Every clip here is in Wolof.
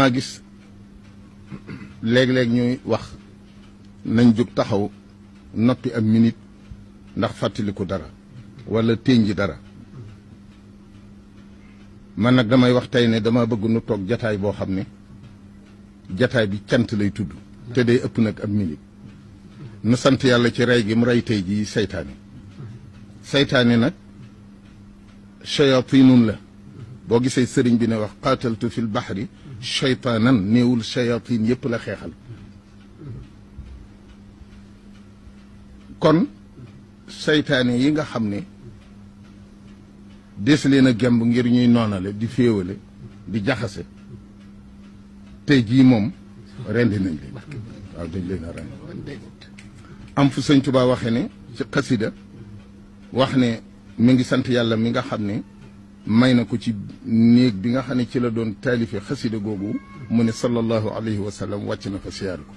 maa gis léeg-léeg ñuy wax nañ jóg taxaw noppi ak minute ndax fàttaliku dara wala ténji dara man nag damay wax tey ne dama bëgg nu toog jataay boo xam ne jataay bi cant lay tudd te day ëpp nag ab minute nu sant yàlla ci rey gi mu rey tey ji seytaane nag shayatinun la boo gisee sëriñ bi ne wax qaataltu fil bahri shaytaanan néewul shayatin yëpp la xeexal kon seytaane yi nga xam ne des leen a gemb ngir ñuy noonale di féewale di jaxase tey jii moom rendi nañ leen waaw dañ leen a rend am fu sëñ Tuubaa waxe ne ci xasida wax ne mi ngi sant yàlla mi nga xam ne may na ko ci néeg bi nga xam ne ci la doon taalife xasida googu mu ne sallallahu alayhi wa sallam wàcc na fa siyaar ko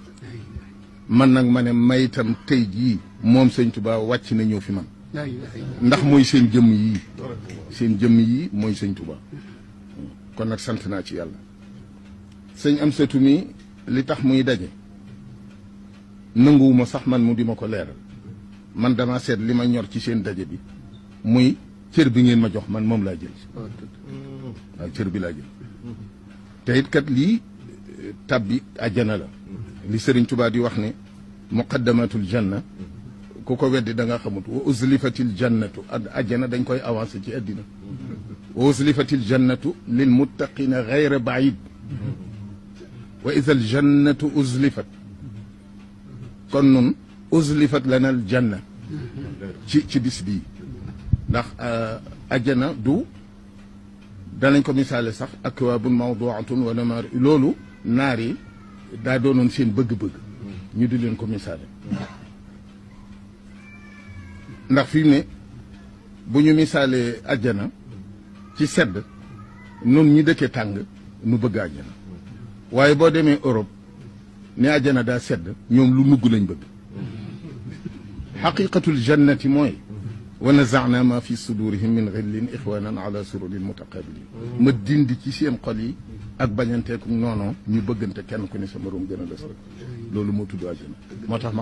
man nag ma ne may itam tey jii moom sëñ Tuubaa wàcc na ñëw fi man ndax mooy seen jëmm yii mooy sëñ Tuubaa kon nag sant naa ci yàlla sëñ Amsatu mi li tax muy daje nanguwuma sax man mu di ma ko leeral man dama seet li ma ñor ci seen daje bi muy cër bi ngeen ma jox man moom laa jël waaw cër bi laa jël te it kat lii tabbi àjjana la li Sëriñ Tuubaa di wax ne muqaddamatul janna ku ko weddi da nga xamut wa uzlifatil jannatu àjjana dañ koy avancé ci àddina wa uzlifatil jannatu lil muttaqina gayra baid wa idal jannatu uzlifat kon nun uzlifat lana al janna ci bis bii ndax àjjana du danañ ko misaale sax akwaabun mawduatun wa namaar loolu naar yi daa doonoon seen bëgg-bëgg ñu di leen ko misaale ndax fi mu ne bu ñu misaalee àjjana ci sedd nun ñi dëkkee tàng nu bëgg àjjana waaye boo demee Europe ne àjjana daa sedd ñoom lu nugg lañ bëgg xaqiqatul jannati mooy wa nazaana ma fi sudurihim min xillin ixwanan ala sururin mutaqabilin ma dindi ci seen xol yi ak bañanteeku noonu ñu bëggante kenn ku ne sa morom gën a des rek loolu moo tudd àjjana moo tax ma